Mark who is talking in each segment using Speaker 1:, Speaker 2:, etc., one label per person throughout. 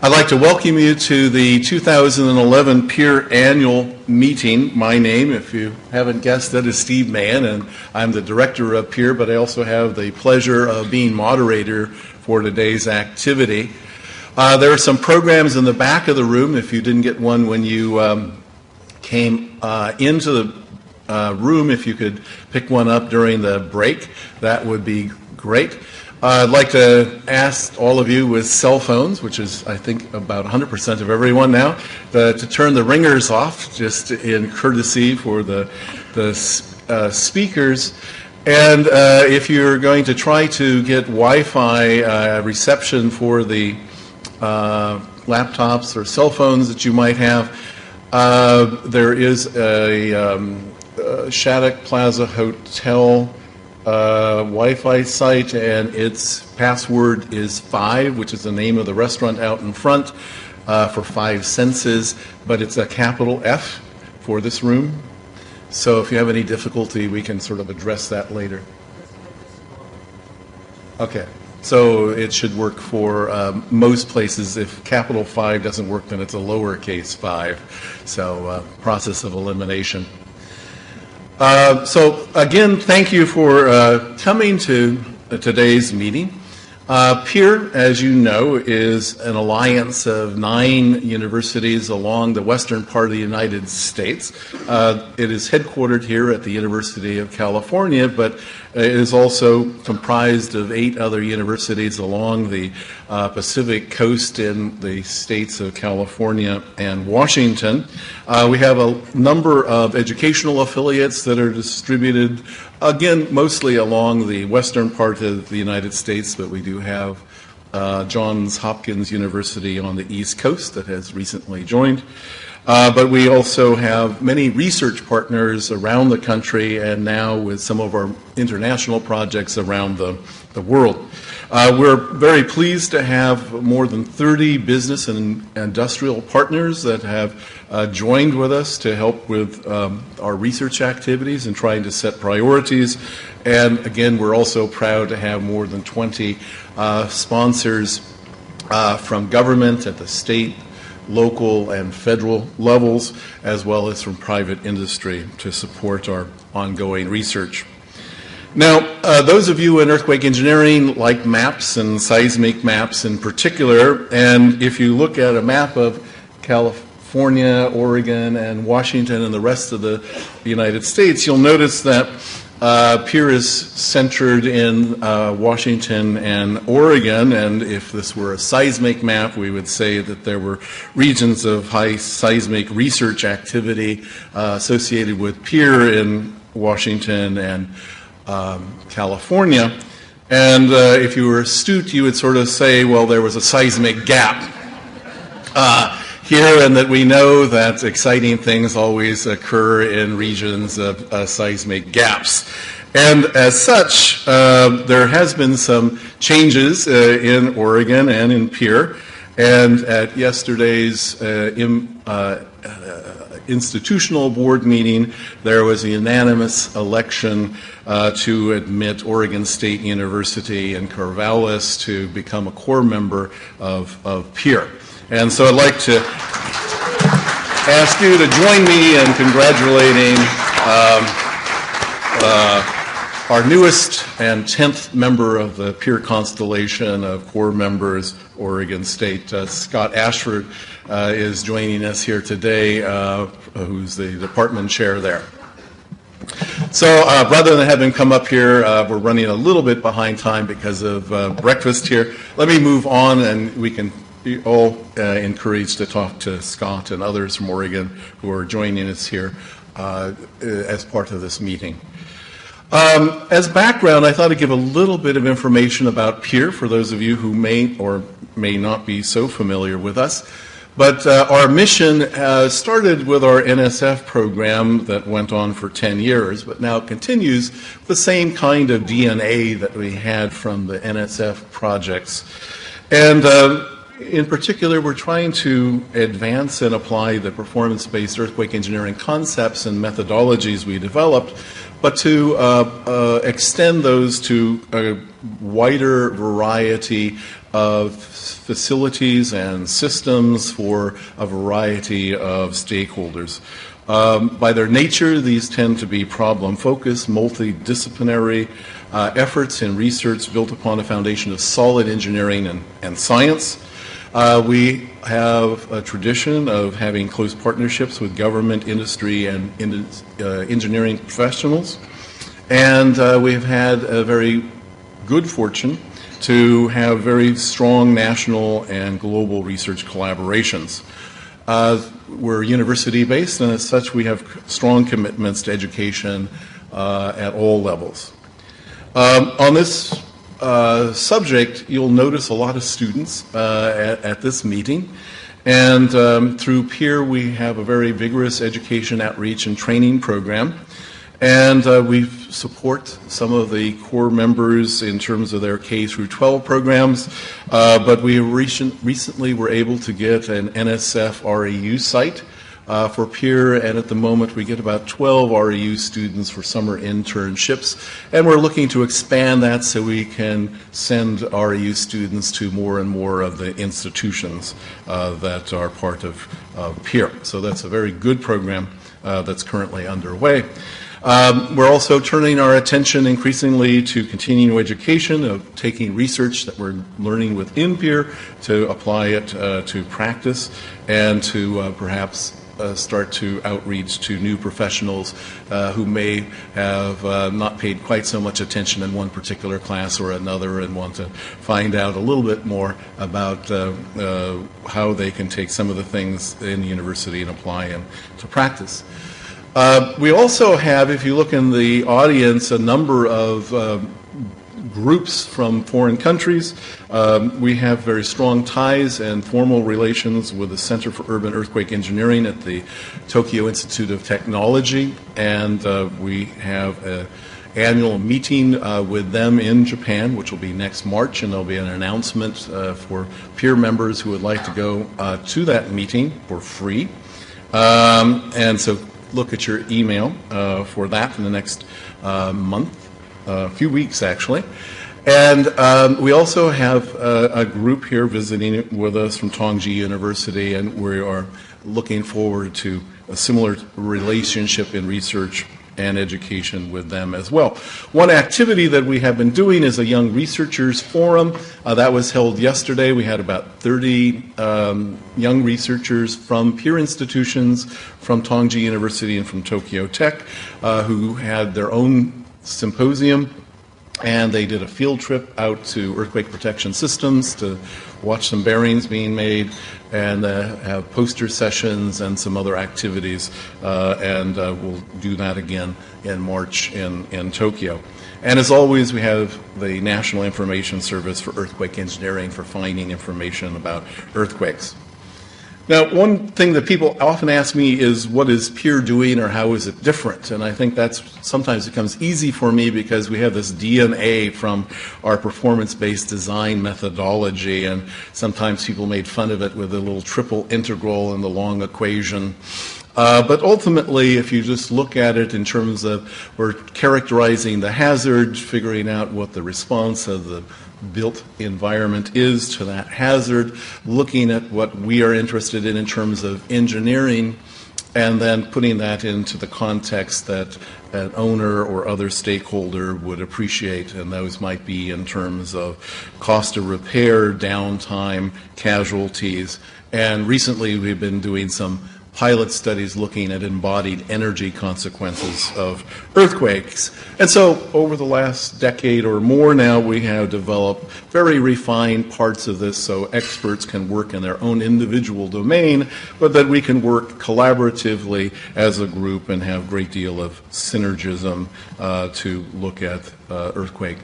Speaker 1: I'd like to welcome you to the 2011 Peer Annual Meeting. My name, if you haven't guessed it, is Steve Mahin, and I'm the director of Peer, but I also have the pleasure of being moderator for today's activity. There are some programs in the back of the room. If you didn't get one when you came into the room, if you could pick one up during the break, that would be great. I'd like to ask all of you with cell phones, which is, I think, about 100% of everyone now, to turn the ringers off, just in courtesy for the speakers. And if you're going to try to get Wi-Fi reception for the laptops or cell phones that you might have, there is a Shattuck Plaza Hotel Wi-Fi site, and its password is 5, which is the name of the restaurant out in front, for 5 senses, but it's a capital F for this room. So if you have any difficulty, we can sort of address that later. Okay, so it should work for most places. If capital 5 doesn't work, then it's a lowercase 5. So process of elimination. So again, thank you for coming to today's meeting. Peer, as you know, is an alliance of 9 universities along the western part of the United States. It is headquartered here at the University of California, but it is also comprised of 8 other universities along the Pacific coast in the states of California and Washington. We have a number of educational affiliates that are distributed, again, mostly along the western part of the United States, but we do have Johns Hopkins University on the East Coast that has recently joined. But we also have many research partners around the country, and now with some of our international projects around the world. We're very pleased to have more than 30 business and industrial partners that have joined with us to help with our research activities and trying to set priorities. And again, we're also proud to have more than 20 sponsors from government at the state, local, and federal levels, as well as from private industry to support our ongoing research. Now, those of you in earthquake engineering like maps and seismic maps in particular, and if you look at a map of California, Oregon, and Washington and the rest of the United States, you'll notice that Peer is centered in Washington and Oregon, and if this were a seismic map, we would say that there were regions of high seismic research activity associated with Peer in Washington and California. And if you were astute, you would sort of say, well, there was a seismic gap here, and that we know that exciting things always occur in regions of seismic gaps. And as such, there has been some changes in Oregon and in Peer. And at yesterday's institutional board meeting, there was a unanimous election to admit Oregon State University and Corvallis to become a core member of Peer. And so I'd like to ask you to join me in congratulating our newest and 10th member of the Peer constellation of core members, Oregon State. Scott Ashford is joining us here today, who's the department chair there. So rather than have him come up here, we're running a little bit behind time because of breakfast here. Let me move on, and we can be all encouraged to talk to Scott and others from Oregon who are joining us here as part of this meeting. As background, I thought I'd give a little bit of information about Peer for those of you who may or may not be so familiar with us. But our mission started with our NSF program that went on for 10 years, but now continues the same kind of DNA that we had from the NSF projects. And in particular, we're trying to advance and apply the performance-based earthquake engineering concepts and methodologies we developed, but to extend those to a wider variety of facilities and systems for a variety of stakeholders. By their nature, these tend to be problem-focused, multidisciplinary efforts in research built upon a foundation of solid engineering and science. We have a tradition of having close partnerships with government, industry, and engineering professionals. And we've had a very good fortune to have very strong national and global research collaborations. We're university-based, and as such, we have strong commitments to education at all levels. On this subject, you'll notice a lot of students at this meeting. And through PEER, we have a very vigorous education outreach and training program. And we support some of the core members in terms of their K through 12 programs, but we recently were able to get an NSF REU site for PEER, and at the moment we get about 12 REU students for summer internships, and we're looking to expand that so we can send REU students to more and more of the institutions that are part of PEER. So that's a very good program that's currently underway. We're also turning our attention increasingly to continuing education, of taking research that we're learning within PEER to apply it to practice, and to perhaps start to outreach to new professionals who may have not paid quite so much attention in one particular class or another, and want to find out a little bit more about how they can take some of the things in the university and apply them to practice. We also have, if you look in the audience, a number of groups from foreign countries. We have very strong ties and formal relations with the Center for Urban Earthquake Engineering at the Tokyo Institute of Technology, and we have an annual meeting with them in Japan, which will be next March, and there'll be an announcement for PEER members who would like to go to that meeting for free. And so look at your email for that in the next month, a few weeks actually. And we also have a group here visiting with us from Tongji University, and we are looking forward to a similar relationship in research and education with them as well. One activity that we have been doing is a Young Researchers Forum. That was held yesterday. We had about 30 young researchers from peer institutions, from Tongji University and from Tokyo Tech, who had their own symposium, and they did a field trip out to earthquake protection systems to watch some bearings being made, and have poster sessions and some other activities, and we'll do that again in March in Tokyo. And as always, we have the National Information Service for Earthquake Engineering for finding information about earthquakes. Now, one thing that people often ask me is, what is PEER doing, or how is it different? And I think that's sometimes becomes easy for me because we have this DNA from our performance-based design methodology, and sometimes people made fun of it with a little triple integral and the long equation. But ultimately, if you just look at it in terms of we're characterizing the hazard, figuring out what the response of the built environment is to that hazard, looking at what we are interested in terms of engineering, and then putting that into the context that an owner or other stakeholder would appreciate, and those might be in terms of cost of repair, downtime, casualties. And recently we've been doing some pilot studies looking at embodied energy consequences of earthquakes. And so over the last decade or more now, we have developed very refined parts of this so experts can work in their own individual domain, but that we can work collaboratively as a group and have a great deal of synergism to look at earthquake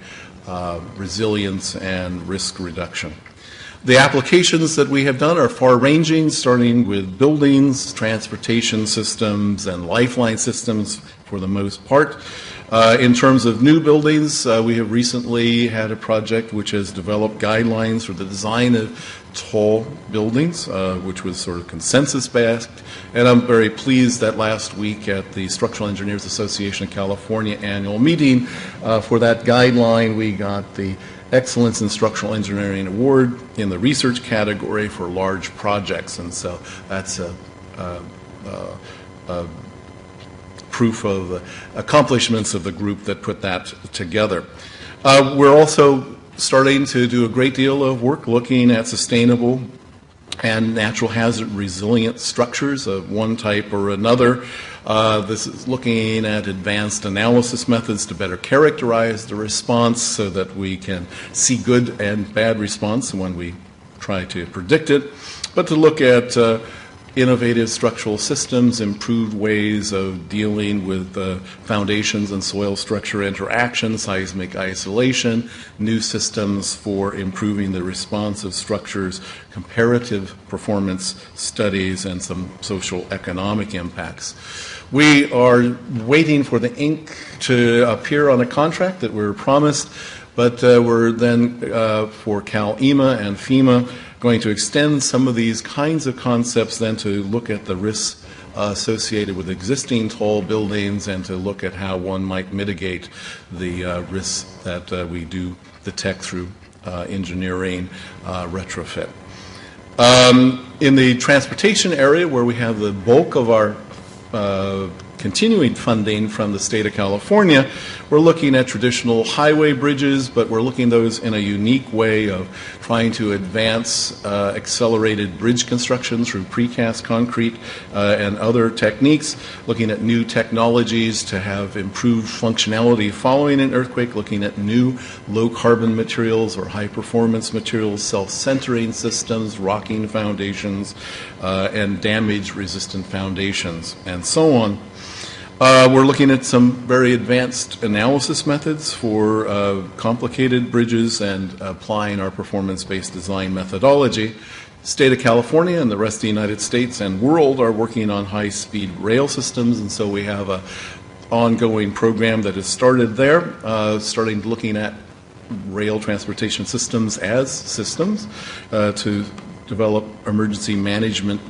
Speaker 1: resilience and risk reduction. The applications that we have done are far-ranging, starting with buildings, transportation systems, and lifeline systems for the most part. In terms of new buildings, we have recently had a project which has developed guidelines for the design of tall buildings, which was sort of consensus-based. And I'm very pleased that last week at the Structural Engineers Association of California annual meeting, for that guideline, we got the Excellence in Structural Engineering Award in the research category for large projects. And so that's a proof of the accomplishments of the group that put that together. We're also starting to do a great deal of work looking at sustainable and natural hazard resilient structures of one type or another. This is looking at advanced analysis methods to better characterize the response so that we can see good and bad response when we try to predict it, but to look at innovative structural systems, improved ways of dealing with foundations and soil structure interaction, seismic isolation, new systems for improving the response of structures, comparative performance studies, and some social economic impacts. We are waiting for the ink to appear on a contract that we were promised, but we're then, for CalEMA and FEMA, going to extend some of these kinds of concepts then to look at the risks associated with existing tall buildings and to look at how one might mitigate the risks that we do detect through engineering retrofit. In the transportation area, where we have the bulk of our continuing funding from the state of California, we're looking at traditional highway bridges, but we're looking at those in a unique way of trying to advance accelerated bridge construction through precast concrete and other techniques, looking at new technologies to have improved functionality following an earthquake, looking at new low-carbon materials or high-performance materials, self-centering systems, rocking foundations, and damage-resistant foundations, and so on. We're looking at some very advanced analysis methods for complicated bridges and applying our performance-based design methodology. State of California and the rest of the United States and world are working on high-speed rail systems, and so we have an ongoing program that has started there, starting looking at rail transportation systems as systems to develop emergency management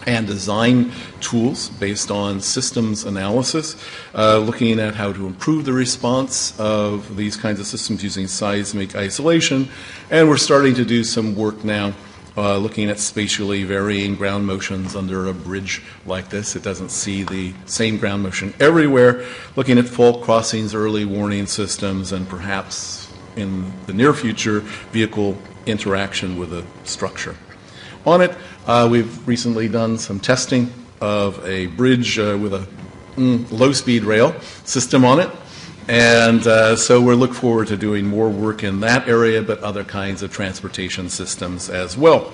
Speaker 1: and design tools based on systems analysis, looking at how to improve the response of these kinds of systems using seismic isolation. And we're starting to do some work now looking at spatially varying ground motions under a bridge like this. It doesn't see the same ground motion everywhere, looking at fault crossings, early warning systems, and perhaps in the near future, vehicle interaction with a structure. On it, we've recently done some testing of a bridge with a low-speed rail system on it, and so we're looking forward to doing more work in that area, but other kinds of transportation systems as well.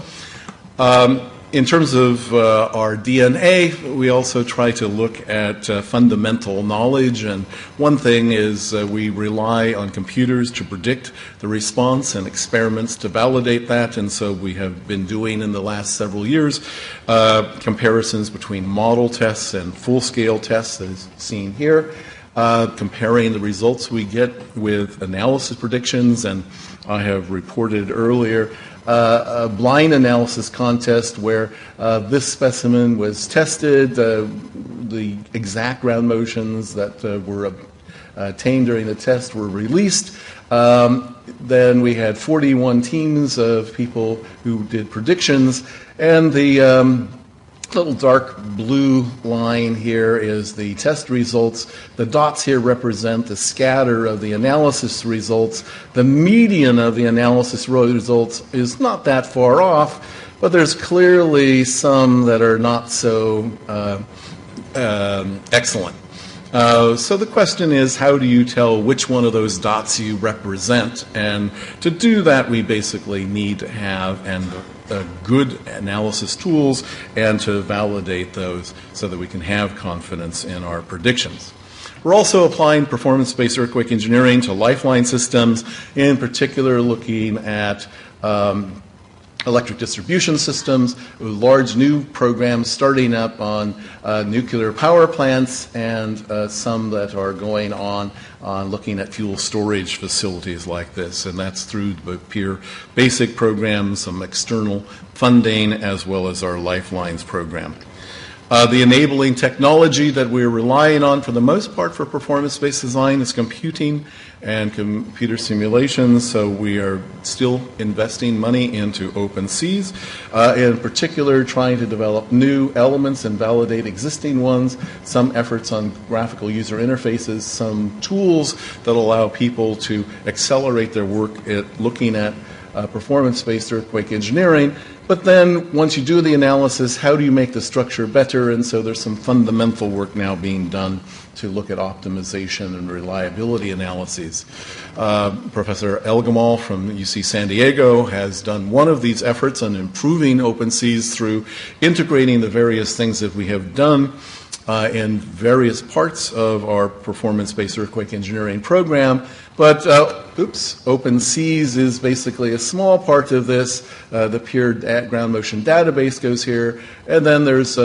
Speaker 1: In terms of our DNA, we also try to look at fundamental knowledge, and one thing is we rely on computers to predict the response and experiments to validate that, and so we have been doing in the last several years comparisons between model tests and full-scale tests, as seen here, comparing the results we get with analysis predictions, and I have reported earlier a blind analysis contest where this specimen was tested, the exact ground motions that were attained during the test were released. Then we had 41 teams of people who did predictions, and the little dark blue line here is the test results. The dots here represent the scatter of the analysis results. The median of the analysis results is not that far off, but there's clearly some that are not so excellent. So the question is, how do you tell which one of those dots you represent? And to do that, we basically need to have good analysis tools and to validate those so that we can have confidence in our predictions. We're also applying performance-based earthquake engineering to lifeline systems, in particular looking at electric distribution systems, large new programs starting up on nuclear power plants, and some that are going on looking at fuel storage facilities like this, and that's through the peer basic program, some external funding, as well as our Lifelines program. The enabling technology that we're relying on for the most part for performance-based design is computing and computer simulations, so we are still investing money into OpenSees, in particular trying to develop new elements and validate existing ones, some efforts on graphical user interfaces, some tools that allow people to accelerate their work at looking at performance-based earthquake engineering. But then once you do the analysis, how do you make the structure better? And so there's some fundamental work now being done to look at optimization and reliability analyses. Professor Elgamal from UC San Diego has done one of these efforts on improving OpenSees through integrating the various things that we have done in various parts of our performance-based earthquake engineering program. But, OpenSees is basically a small part of this. The peer ground motion database goes here, and then there's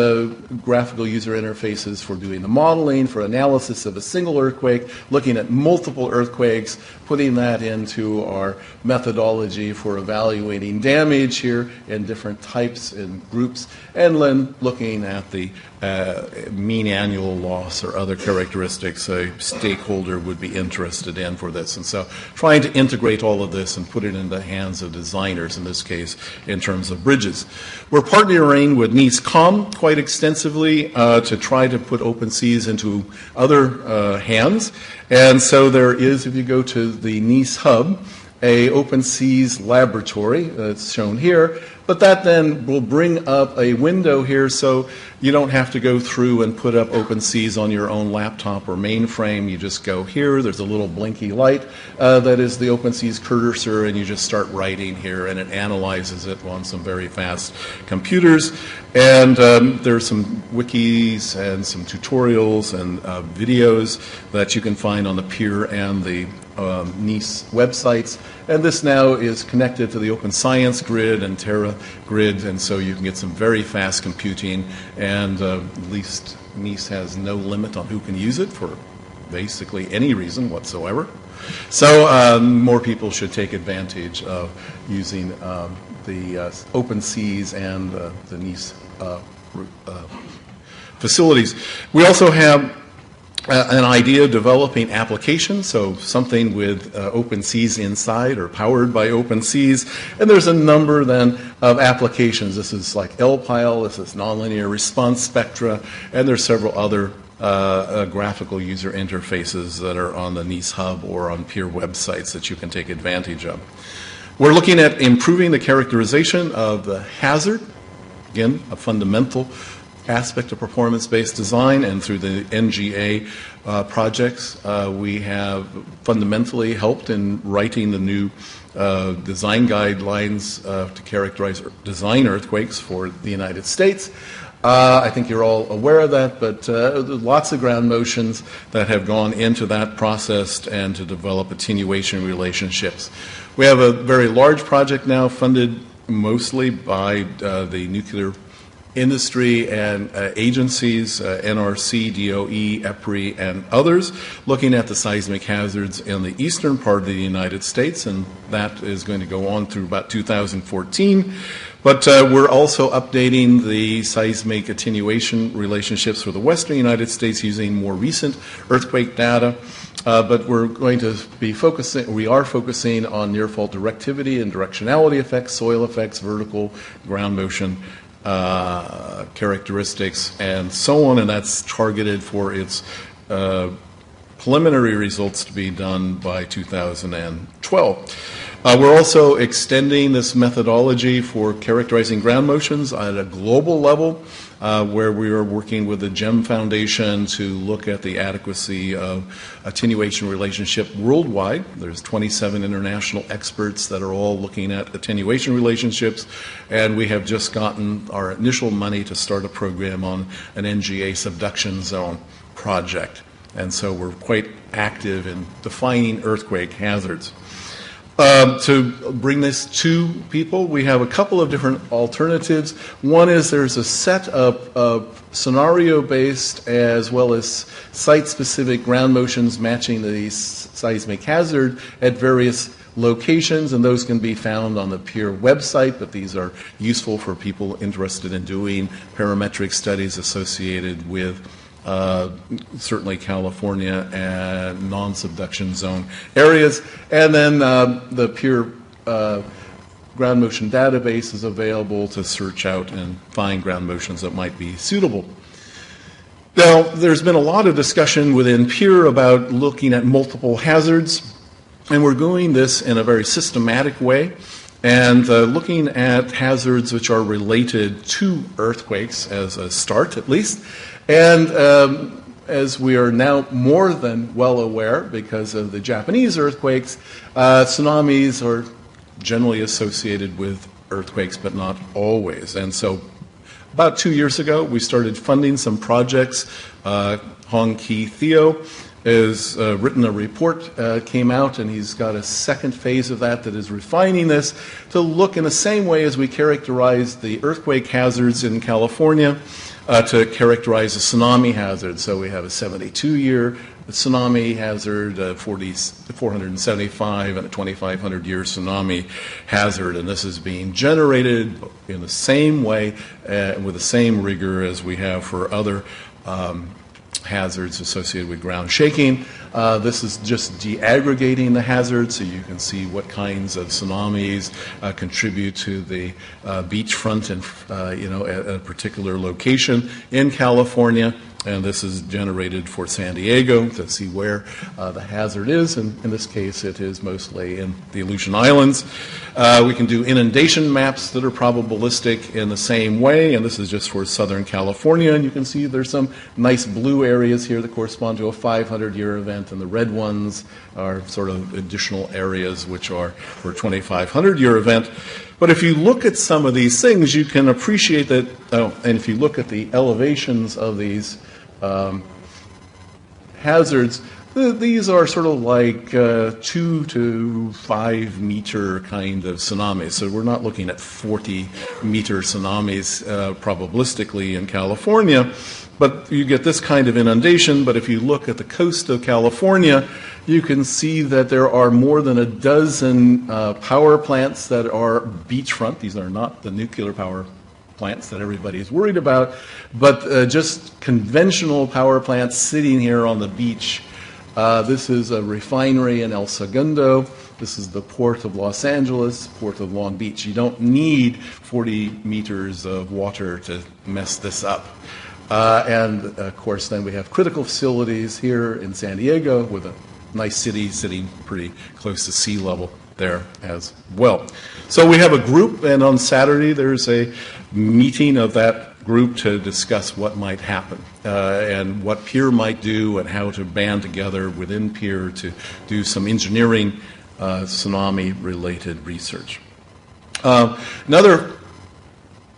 Speaker 1: graphical user interfaces for doing the modeling, for analysis of a single earthquake, looking at multiple earthquakes, putting that into our methodology for evaluating damage here in different types and groups, and then looking at the mean annual loss or other characteristics a stakeholder would be interested in for this. And so trying to integrate all of this and put it in the hands of designers, in this case, in terms of bridges. We're partnering with Nishkian quite extensively to try to put OpenSees into other hands. And so there is, if you go to the NIS hub, a OpenSees laboratory that's shown here, but that then will bring up a window here so you don't have to go through and put up OpenSees on your own laptop or mainframe. You just go here, there's a little blinky light that is the OpenSees cursor, and you just start writing here, and it analyzes it on some very fast computers. And there's some wikis and some tutorials and videos that you can find on the Peer and the NIS websites. And this now is connected to the Open Science Grid and Terra Grid, and so you can get some very fast computing, and at least NIS has no limit on who can use it for basically any reason whatsoever. So more people should take advantage of using the OpenSees and the NIS facilities. We also have an idea of developing applications, so something with OpenSees inside or powered by OpenSees. And there's a number then of applications. This is like LPILE, this is nonlinear response spectra, and there's several other graphical user interfaces that are on the NIS hub or on peer websites that you can take advantage of. We're looking at improving the characterization of the hazard, again, a fundamental aspect of performance-based design, and through the NGA projects, we have fundamentally helped in writing the new design guidelines to characterize design earthquakes for the United States. I think you're all aware of that, but lots of ground motions that have gone into that process and to develop attenuation relationships. We have a very large project now funded mostly by the nuclear industry and agencies, NRC, DOE, EPRI, and others, looking at the seismic hazards in the eastern part of the United States, and that is going to go on through about 2014. But we're also updating the seismic attenuation relationships for the western United States using more recent earthquake data. But we're going to be we are focusing on near-fault directivity and directionality effects, soil effects, vertical, ground motion, characteristics, and so on, and that's targeted for its preliminary results to be done by 2012. We're also extending this methodology for characterizing ground motions at a global level, where we are working with the GEM Foundation to look at the adequacy of attenuation relationship worldwide. There's 27 international experts that are all looking at attenuation relationships, and we have just gotten our initial money to start a program on an NGA subduction zone project. And so we're quite active in defining earthquake hazards. To bring this to people, we have a couple of different alternatives. One is there's a set of scenario-based as well as site-specific ground motions matching the seismic hazard at various locations, and those can be found on the PEER website, but these are useful for people interested in doing parametric studies associated with certainly California and non-subduction zone areas. And then the PEER ground motion database is available to search out and find ground motions that might be suitable. Now, there's been a lot of discussion within PEER about looking at multiple hazards, and we're doing this in a very systematic way and looking at hazards which are related to earthquakes as a start, at least. And as we are now more than well aware, because of the Japanese earthquakes, tsunamis are generally associated with earthquakes, but not always. And so about 2 years ago, we started funding some projects. Hong Ki Theo has written a report, came out, and he's got a second phase of that is refining this to look in the same way as we characterize the earthquake hazards in California to characterize a tsunami hazard. So we have a 72-year tsunami hazard, 475, and a 2,500-year tsunami hazard. And this is being generated in the same way with the same rigor as we have for other hazards associated with ground shaking. This is just deaggregating the hazards so you can see what kinds of tsunamis contribute to the beachfront and at a particular location in California. And this is generated for San Diego to see where the hazard is. And in this case, it is mostly in the Aleutian Islands. We can do inundation maps that are probabilistic in the same way. And this is just for Southern California. And you can see there's some nice blue areas here that correspond to a 500-year event. And the red ones are sort of additional areas which are for a 2,500-year event. But if you look at some of these things, you can appreciate that, and if you look at the elevations of these hazards, these are sort of like 2 to 5 meter kind of tsunamis. So we're not looking at 40-meter tsunamis probabilistically in California, but you get this kind of inundation. But if you look at the coast of California, you can see that there are more than a dozen power plants that are beachfront. These are not the nuclear power plants that everybody is worried about, but just conventional power plants sitting here on the beach. This is a refinery in El Segundo. This is the Port of Los Angeles, Port of Long Beach. You don't need 40 meters of water to mess this up. And of course, then we have critical facilities here in San Diego with a nice city sitting pretty close to sea level there as well. So we have a group, and on Saturday there's a meeting of that group to discuss what might happen and what PEER might do and how to band together within PEER to do some engineering tsunami-related research. Another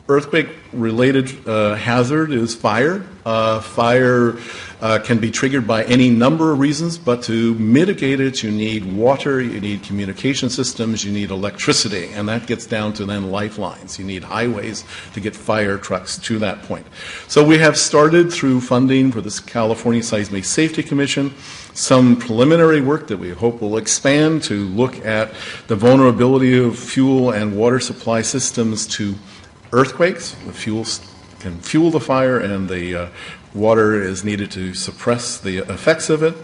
Speaker 1: earthquake-related hazard is fire. Fire can be triggered by any number of reasons, but to mitigate it, you need water, you need communication systems, you need electricity, and that gets down to then lifelines. You need highways to get fire trucks to that point. So we have started through funding for this California Seismic Safety Commission some preliminary work that we hope will expand to look at the vulnerability of fuel and water supply systems to earthquakes. The fuels can fuel the fire, and the water is needed to suppress the effects of it.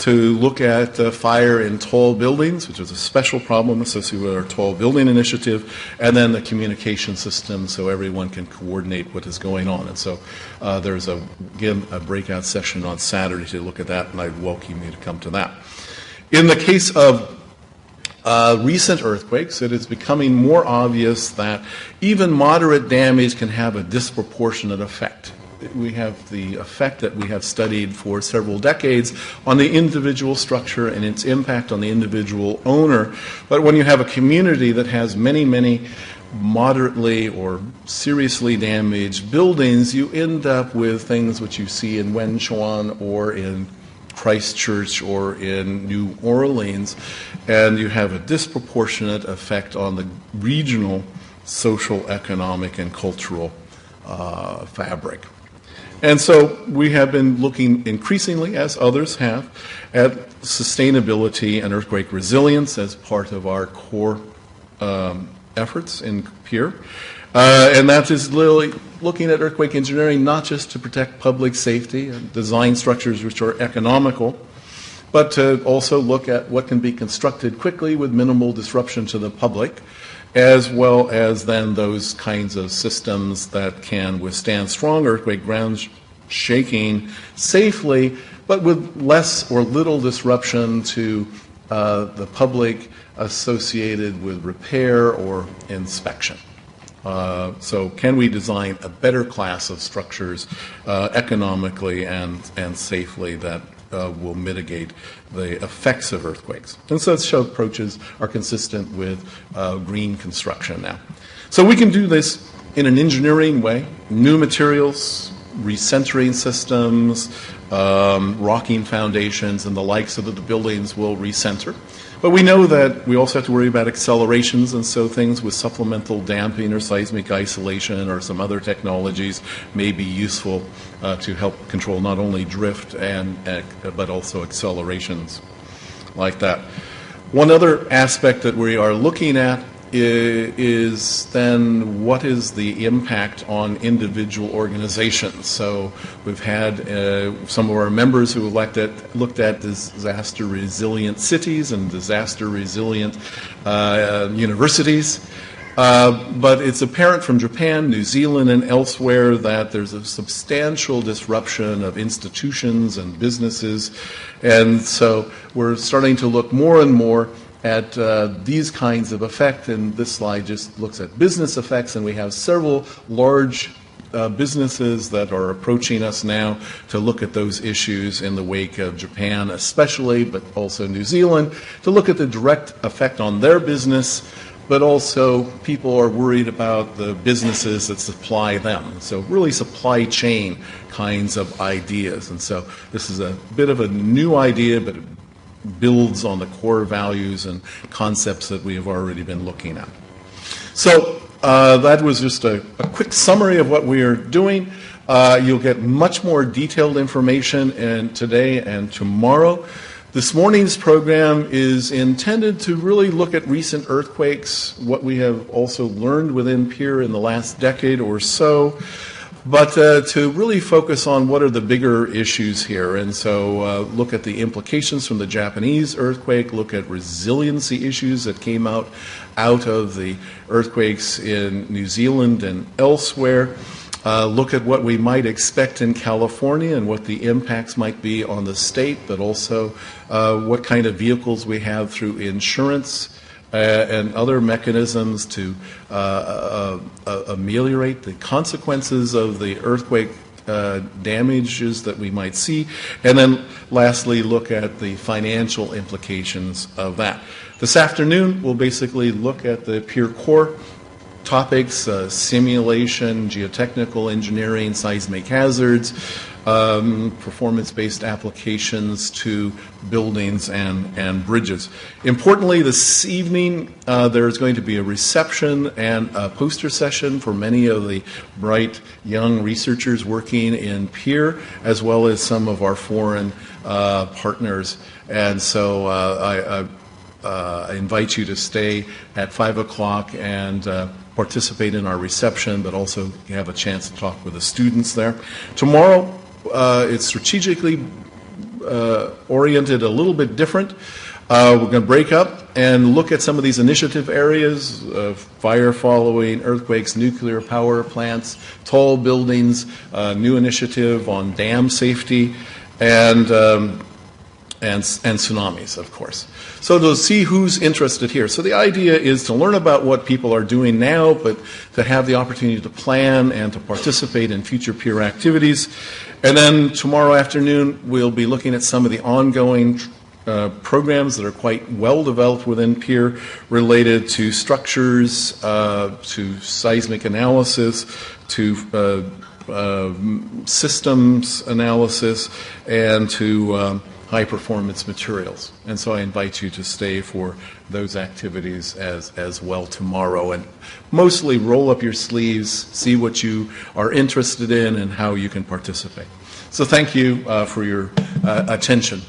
Speaker 1: To look at fire in tall buildings, which is a special problem associated with our tall building initiative, and then the communication system so everyone can coordinate what is going on. And so there's, again, a breakout session on Saturday to look at that, and I'd welcome you to come to that. In the case of recent earthquakes, it is becoming more obvious that even moderate damage can have a disproportionate effect. We have the effect that we have studied for several decades on the individual structure and its impact on the individual owner. But when you have a community that has many, many moderately or seriously damaged buildings, you end up with things which you see in Wenchuan or in Christchurch or in New Orleans, and you have a disproportionate effect on the regional social, economic, and cultural fabric. And so we have been looking increasingly, as others have, at sustainability and earthquake resilience as part of our core efforts in PEER. And that is literally looking at earthquake engineering not just to protect public safety and design structures which are economical, but to also look at what can be constructed quickly with minimal disruption to the public, as well as then those kinds of systems that can withstand strong earthquake ground shaking safely, but with less or little disruption to the public associated with repair or inspection. So can we design a better class of structures economically and safely that will mitigate the effects of earthquakes? And such approaches are consistent with green construction now. So we can do this in an engineering way, new materials, recentering systems, rocking foundations and the like, so that the buildings will recenter. But we know that we also have to worry about accelerations, and so things with supplemental damping or seismic isolation or some other technologies may be useful to help control not only drift but also accelerations like that. One other aspect that we are looking at is then what is the impact on individual organizations. So we've had some of our members who looked at disaster resilient cities and disaster resilient universities. But it's apparent from Japan, New Zealand, and elsewhere that there's a substantial disruption of institutions and businesses. And so we're starting to look more and more at these kinds of effects, and this slide just looks at business effects, and we have several large businesses that are approaching us now to look at those issues in the wake of Japan especially, but also New Zealand, to look at the direct effect on their business, but also people are worried about the businesses that supply them. So really supply chain kinds of ideas. And so this is a bit of a new idea, but it builds on the core values and concepts that we have already been looking at. So that was just a quick summary of what we are doing. You'll get much more detailed information today and tomorrow. This morning's program is intended to really look at recent earthquakes, what we have also learned within PEER in the last decade or so, but to really focus on what are the bigger issues here. And so look at the implications from the Japanese earthquake, look at resiliency issues that came out of the earthquakes in New Zealand and elsewhere. Look at what we might expect in California and what the impacts might be on the state, but also what kind of vehicles we have through insurance and other mechanisms to ameliorate the consequences of the earthquake damages that we might see. And then lastly, look at the financial implications of that. This afternoon, we'll basically look at the PEER core topics, simulation, geotechnical engineering, seismic hazards, performance-based applications to buildings and bridges. Importantly, this evening there is going to be a reception and a poster session for many of the bright young researchers working in PEER, as well as some of our foreign partners. And so I invite you to stay at 5 o'clock and participate in our reception, but also have a chance to talk with the students there. Tomorrow, it's strategically oriented a little bit different. We're going to break up and look at some of these initiative areas of fire following, earthquakes, nuclear power plants, tall buildings, new initiative on dam safety, and tsunamis, of course. So to see who's interested here. So the idea is to learn about what people are doing now, but to have the opportunity to plan and to participate in future PEER activities. And then tomorrow afternoon, we'll be looking at some of the ongoing programs that are quite well developed within PEER related to structures, to seismic analysis, to systems analysis, and to high-performance materials. And so I invite you to stay for those activities as well tomorrow. And mostly roll up your sleeves, see what you are interested in and how you can participate. So thank you for your attention.